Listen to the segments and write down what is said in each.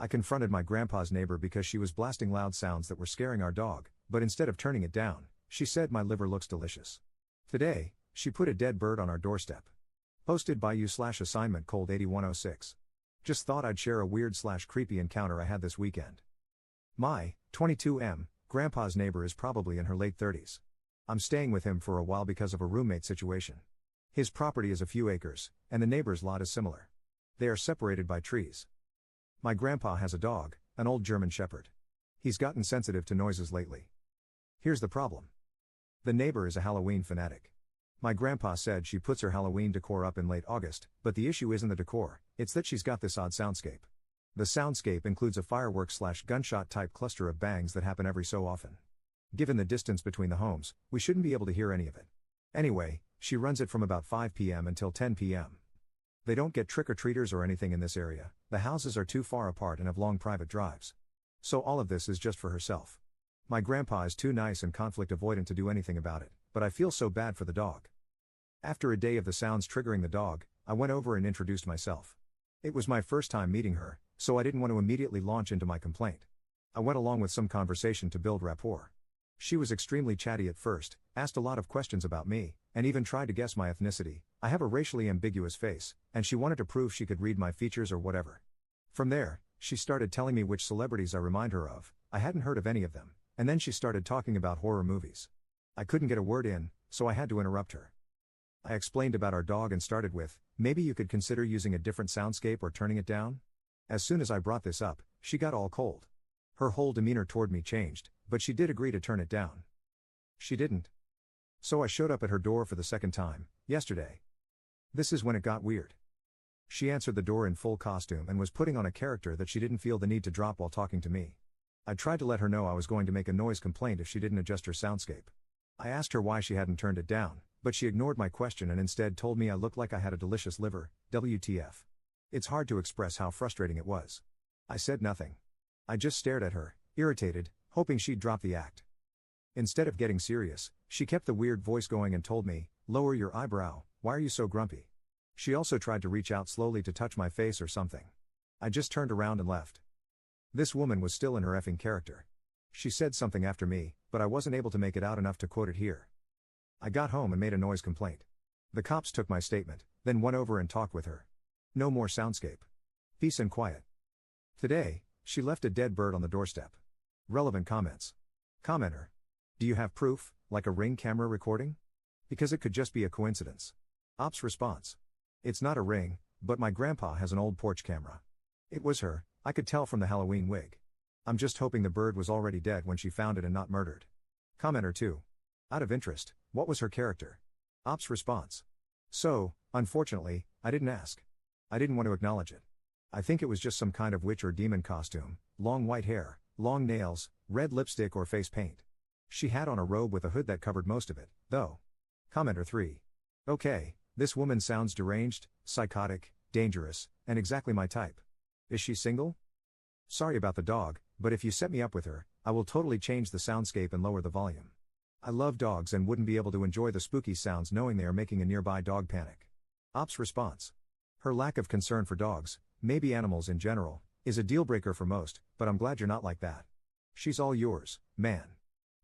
I confronted my grandpa's neighbor because she was blasting loud sounds that were scaring our dog, but instead of turning it down, she said my liver looks delicious. Today, she put a dead bird on our doorstep. Posted by you/assignment cold 8106. Just thought I'd share a weird/creepy encounter I had this weekend. My 22M grandpa's neighbor is probably in her late 30s. I'm staying with him for a while because of a roommate situation. His property is a few acres, and the neighbor's lot is similar. They are separated by trees. My grandpa has a dog, an old German Shepherd. He's gotten sensitive to noises lately. Here's the problem. The neighbor is a Halloween fanatic. My grandpa said she puts her Halloween decor up in late August, but the issue isn't the decor, it's that she's got this odd soundscape. The soundscape includes a fireworks/gunshot type cluster of bangs that happen every so often. Given the distance between the homes, we shouldn't be able to hear any of it. Anyway, she runs it from about 5 p.m. until 10 p.m. They don't get trick-or-treaters or anything in this area, the houses are too far apart and have long private drives. So all of this is just for herself. My grandpa is too nice and conflict avoidant to do anything about it, but I feel so bad for the dog. After a day of the sounds triggering the dog, I went over and introduced myself. It was my first time meeting her, so I didn't want to immediately launch into my complaint. I went along with some conversation to build rapport. She was extremely chatty at first, asked a lot of questions about me, and even tried to guess my ethnicity. I have a racially ambiguous face, and she wanted to prove she could read my features or whatever. From there, she started telling me which celebrities I remind her of. I hadn't heard of any of them, and then she started talking about horror movies. I couldn't get a word in, so I had to interrupt her. I explained about our dog and started with, maybe you could consider using a different soundscape or turning it down? As soon as I brought this up, she got all cold. Her whole demeanor toward me changed, but she did agree to turn it down. She didn't. So I showed up at her door for the second time, yesterday. This is when it got weird. She answered the door in full costume and was putting on a character that she didn't feel the need to drop while talking to me. I tried to let her know I was going to make a noise complaint if she didn't adjust her soundscape. I asked her why she hadn't turned it down, but she ignored my question and instead told me I looked like I had a delicious liver, WTF. It's hard to express how frustrating it was. I said nothing. I just stared at her, irritated, hoping she'd drop the act. Instead of getting serious, she kept the weird voice going and told me, lower your eyebrow, why are you so grumpy? She also tried to reach out slowly to touch my face or something. I just turned around and left. This woman was still in her effing character. She said something after me, but I wasn't able to make it out enough to quote it here. I got home and made a noise complaint. The cops took my statement, then went over and talked with her. No more soundscape. Peace and quiet. Today, she left a dead bird on the doorstep. Relevant comments. Commenter. Do you have proof, like a Ring camera recording? Because it could just be a coincidence. Ops response. It's not a Ring, but my grandpa has an old porch camera. It was her, I could tell from the Halloween wig. I'm just hoping the bird was already dead when she found it and not murdered. Commenter 2. Out of interest, what was her character? Ops response. So, unfortunately, I didn't ask. I didn't want to acknowledge it. I think it was just some kind of witch or demon costume, long white hair, long nails, red lipstick or face paint. She had on a robe with a hood that covered most of it, though. Commenter 3. Okay, this woman sounds deranged, psychotic, dangerous, and exactly my type. Is she single? Sorry about the dog, but if you set me up with her, I will totally change the soundscape and lower the volume. I love dogs and wouldn't be able to enjoy the spooky sounds knowing they are making a nearby dog panic. Ops response. Her lack of concern for dogs, maybe animals in general, is a deal breaker for most, but I'm glad you're not like that. She's all yours, man.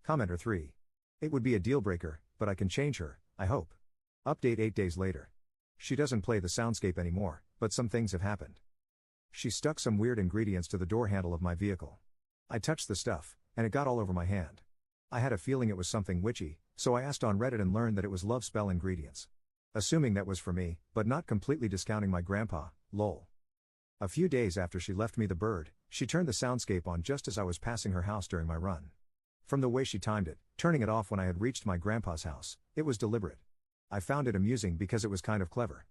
Commenter 3. It would be a deal breaker, but I can change her, I hope. Update 8 days later. She doesn't play the soundscape anymore, but some things have happened. She stuck some weird ingredients to the door handle of my vehicle. I touched the stuff, and it got all over my hand. I had a feeling it was something witchy, so I asked on Reddit and learned that it was love spell ingredients. Assuming that was for me, but not completely discounting my grandpa, lol. A few days after she left me the bird, she turned the soundscape on just as I was passing her house during my run. From the way she timed it, turning it off when I had reached my grandpa's house, it was deliberate. I found it amusing because it was kind of clever.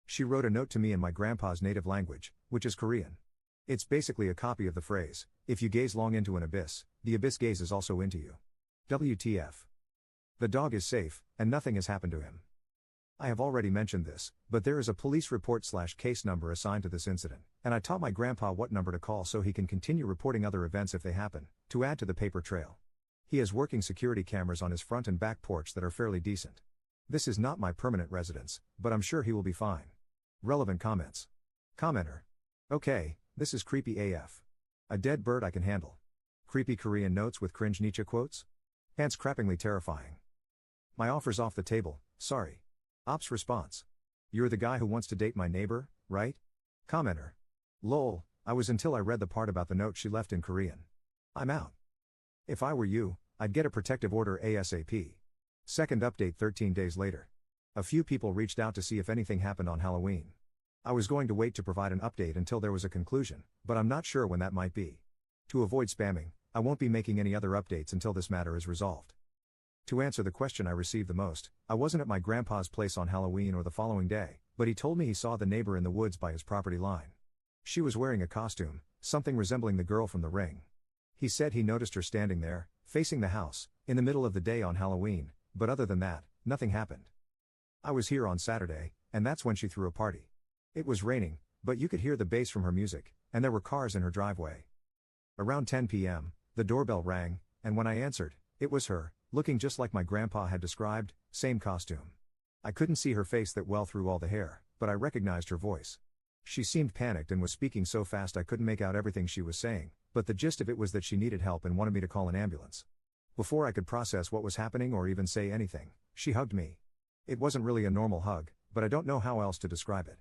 She wrote a note to me in my grandpa's native language, which is Korean. It's basically a copy of the phrase, if you gaze long into an abyss, the abyss gazes also into you. WTF. The dog is safe, and nothing has happened to him. I have already mentioned this, but there is a police report/case number assigned to this incident, and I taught my grandpa what number to call so he can continue reporting other events if they happen, to add to the paper trail. He has working security cameras on his front and back porch that are fairly decent. This is not my permanent residence, but I'm sure he will be fine. Relevant comments. Commenter. Okay, This is creepy AF. A dead bird I can handle. Creepy Korean notes with cringe Nietzsche quotes? Pants crappingly terrifying. My offer's off the table, sorry. Ops response. You're the guy who wants to date my neighbor, right? Commenter. Lol, I was until I read the part about the note she left in Korean. I'm out. If I were you, I'd get a protective order ASAP. Second update 13 days later. A few people reached out to see if anything happened on Halloween. I was going to wait to provide an update until there was a conclusion, but I'm not sure when that might be. To avoid spamming, I won't be making any other updates until this matter is resolved. To answer the question I received the most, I wasn't at my grandpa's place on Halloween or the following day, but he told me he saw the neighbor in the woods by his property line. She was wearing a costume, something resembling the girl from The Ring. He said he noticed her standing there, facing the house, in the middle of the day on Halloween, but other than that, nothing happened. I was here on Saturday, and that's when she threw a party. It was raining, but you could hear the bass from her music, and there were cars in her driveway. Around 10 p.m., the doorbell rang, and when I answered, it was her, looking just like my grandpa had described, same costume. I couldn't see her face that well through all the hair, but I recognized her voice. She seemed panicked and was speaking so fast I couldn't make out everything she was saying, but the gist of it was that she needed help and wanted me to call an ambulance. Before I could process what was happening or even say anything, she hugged me. It wasn't really a normal hug, but I don't know how else to describe it.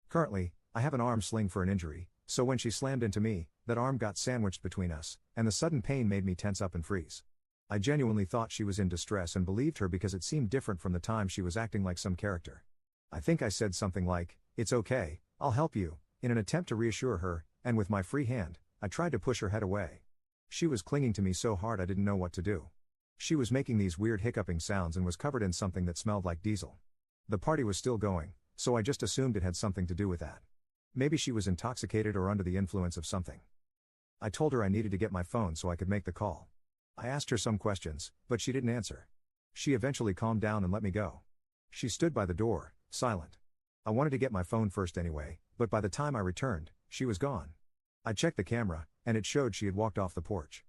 Currently, I have an arm sling for an injury, so when she slammed into me, that arm got sandwiched between us, and the sudden pain made me tense up and freeze. I genuinely thought she was in distress and believed her because it seemed different from the time she was acting like some character. I think I said something like, "It's okay, I'll help you," in an attempt to reassure her, and with my free hand, I tried to push her head away. She was clinging to me so hard I didn't know what to do. She was making these weird hiccuping sounds and was covered in something that smelled like diesel. The party was still going, so I just assumed it had something to do with that. Maybe she was intoxicated or under the influence of something. I told her I needed to get my phone so I could make the call. I asked her some questions, but she didn't answer. She eventually calmed down and let me go. She stood by the door, silent. I wanted to get my phone first anyway, but by the time I returned, she was gone. I checked the camera, and it showed she had walked off the porch.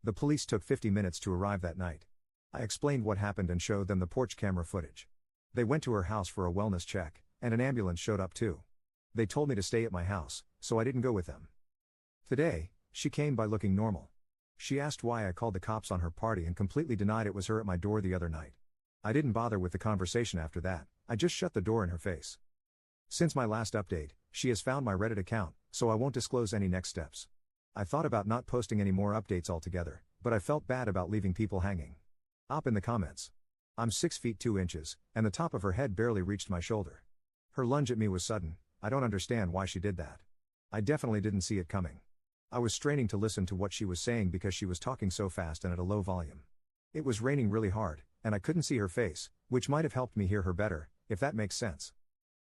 The police took 50 minutes to arrive that night. I explained what happened and showed them the porch camera footage. They went to her house for a wellness check, and an ambulance showed up too. They told me to stay at my house, so I didn't go with them. Today, she came by looking normal. She asked why I called the cops on her party and completely denied it was her at my door the other night. I didn't bother with the conversation after that, I just shut the door in her face. Since my last update, she has found my Reddit account, so I won't disclose any next steps. I thought about not posting any more updates altogether, but I felt bad about leaving people hanging. Op in the comments. I'm 6 feet 2 inches, and the top of her head barely reached my shoulder. Her lunge at me was sudden, I don't understand why she did that. I definitely didn't see it coming. I was straining to listen to what she was saying because she was talking so fast and at a low volume. It was raining really hard, and I couldn't see her face, which might have helped me hear her better, if that makes sense.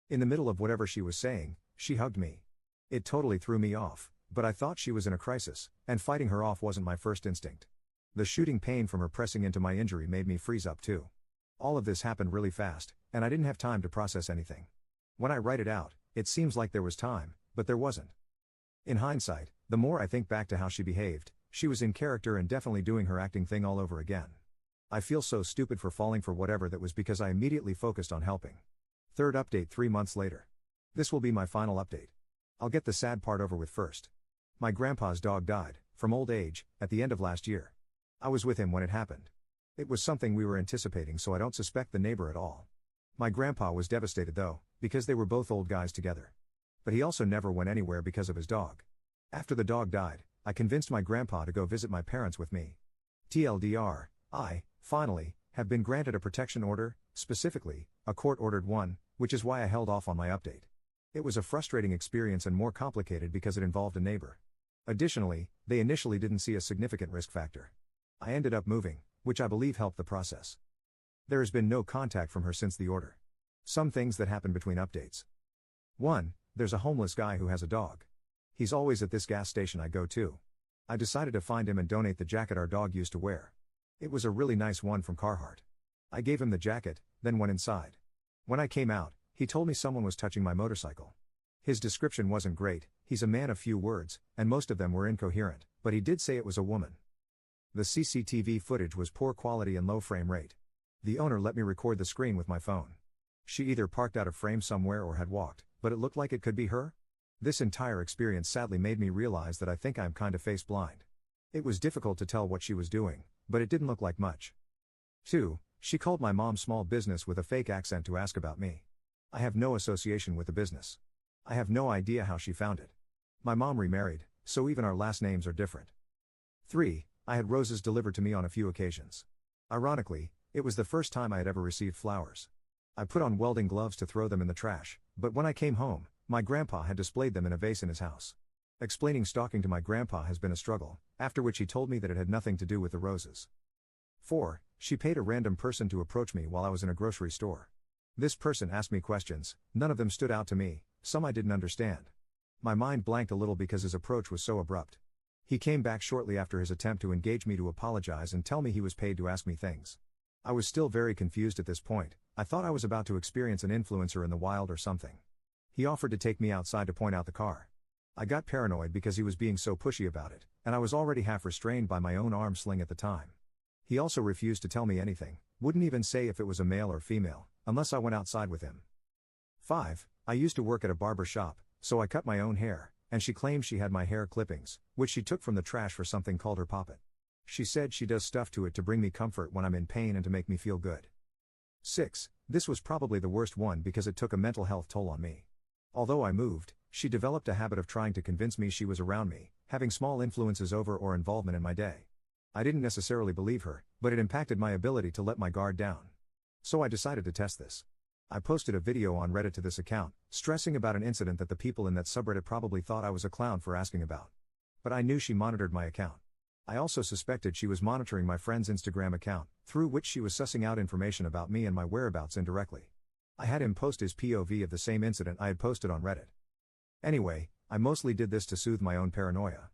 In the middle of whatever she was saying, she hugged me. It totally threw me off, but I thought she was in a crisis, and fighting her off wasn't my first instinct. The shooting pain from her pressing into my injury made me freeze up too. All of this happened really fast, and I didn't have time to process anything. When I write it out, it seems like there was time, but there wasn't. In hindsight, the more I think back to how she behaved, she was in character and definitely doing her acting thing all over again. I feel so stupid for falling for whatever that was because I immediately focused on helping. Third update 3 months later. This will be my final update. I'll get the sad part over with first. My grandpa's dog died, from old age, at the end of last year. I was with him when it happened. It was something we were anticipating, so I don't suspect the neighbor at all. My grandpa was devastated though, because they were both old guys together. But he also never went anywhere because of his dog. After the dog died, I convinced my grandpa to go visit my parents with me. TLDR, I, finally, have been granted a protection order, specifically, a court-ordered one, which is why I held off on my update. It was a frustrating experience and more complicated because it involved a neighbor. Additionally, they initially didn't see a significant risk factor. I ended up moving, which I believe helped the process. There has been no contact from her since the order. Some things that happen between updates. 1. There's a homeless guy who has a dog. He's always at this gas station I go to. I decided to find him and donate the jacket our dog used to wear. It was a really nice one from Carhartt. I gave him the jacket, then went inside. When I came out, he told me someone was touching my motorcycle. His description wasn't great, he's a man of few words, and most of them were incoherent, but he did say it was a woman. The CCTV footage was poor quality and low frame rate. The owner let me record the screen with my phone. She either parked out of frame somewhere or had walked, but it looked like it could be her. This entire experience sadly made me realize that I think I'm kinda face blind. It was difficult to tell what she was doing, but it didn't look like much. 2. She called my mom's small business with a fake accent to ask about me. I have no association with the business. I have no idea how she found it. My mom remarried, so even our last names are different. 3. I had roses delivered to me on a few occasions. Ironically, it was the first time I had ever received flowers. I put on welding gloves to throw them in the trash, but when I came home, my grandpa had displayed them in a vase in his house. Explaining stalking to my grandpa has been a struggle, after which he told me that it had nothing to do with the roses. 4. She paid a random person to approach me while I was in a grocery store. This person asked me questions, none of them stood out to me, some I didn't understand. My mind blanked a little because his approach was so abrupt. He came back shortly after his attempt to engage me to apologize and tell me he was paid to ask me things. I was still very confused at this point. I thought I was about to experience an influencer in the wild or something. He offered to take me outside to point out the car. I got paranoid because he was being so pushy about it, and I was already half restrained by my own arm sling at the time. He also refused to tell me anything, wouldn't even say if it was a male or female, unless I went outside with him. 5. I used to work at a barber shop, so I cut my own hair, and she claimed she had my hair clippings, which she took from the trash for something called her poppet. She said she does stuff to it to bring me comfort when I'm in pain and to make me feel good. 6. This was probably the worst one because it took a mental health toll on me. Although I moved, she developed a habit of trying to convince me she was around me, having small influences over or involvement in my day. I didn't necessarily believe her, but it impacted my ability to let my guard down. So I decided to test this. I posted a video on Reddit to this account, stressing about an incident that the people in that subreddit probably thought I was a clown for asking about. But I knew she monitored my account. I also suspected she was monitoring my friend's Instagram account, through which she was sussing out information about me and my whereabouts indirectly. I had him post his POV of the same incident I had posted on Reddit. Anyway, I mostly did this to soothe my own paranoia.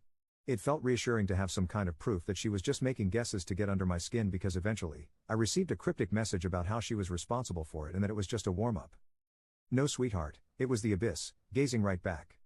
It felt reassuring to have some kind of proof that she was just making guesses to get under my skin because eventually, I received a cryptic message about how she was responsible for it and that it was just a warm-up. No sweetheart, it was the abyss, gazing right back.